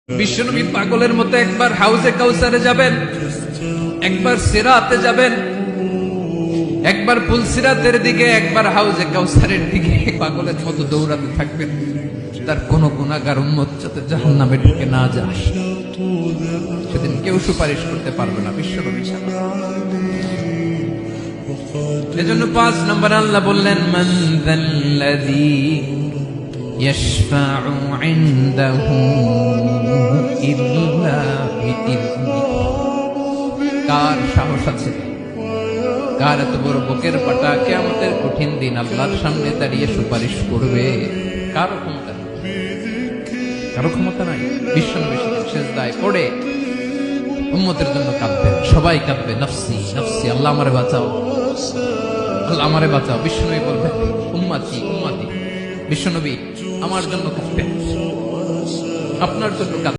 বিশ্বনবী পাগলের মতো একবার হাউজে কাউসারে যাবেন, একবার সিরাতে যাবেন, একবার পুলসিরাতের দিকে, একবার হাউজে কাউসারের দিকে পাগলের মতো দৌড়াতে থাকবেন। তার কোন গুনাহগার উম্মত যাতে জাহান্নামে ঢুকে না যায়, সেদিন কেউ সুপারিশ করতে পারবে না বিশ্বনবী ছাড়া। এজন্য ৫ নম্বর আল্লাহ বললেন, মান যাল্লাযী ইয়াশফাউ ইনদাহু ইল্লা বিইযনিহি। কার সাহস আছে, কার এত বড় বুকের পাটা কিয়ামতের কঠিন দিন আল্লাহর সামনে দাঁড়িয়ে সুপারিশ করবে? কারো ক্ষমতা নেই, কারো ক্ষমতা নাই। বিশ্বনবী সিজদায় পড়ে উম্মতের জন্য কাঁদবেন, সবাই কাঁদবে, নফসি নফসি, আল্লাহ আমারে বাঁচাও, আল্লাহ আমারে বাঁচাও। বিশ্বনবী বলবেন, উম্মতি উম্মতি। বিশ্বনবী আমার জন্য কাঁদবেন, আপনার জন্য কাঁদবেন।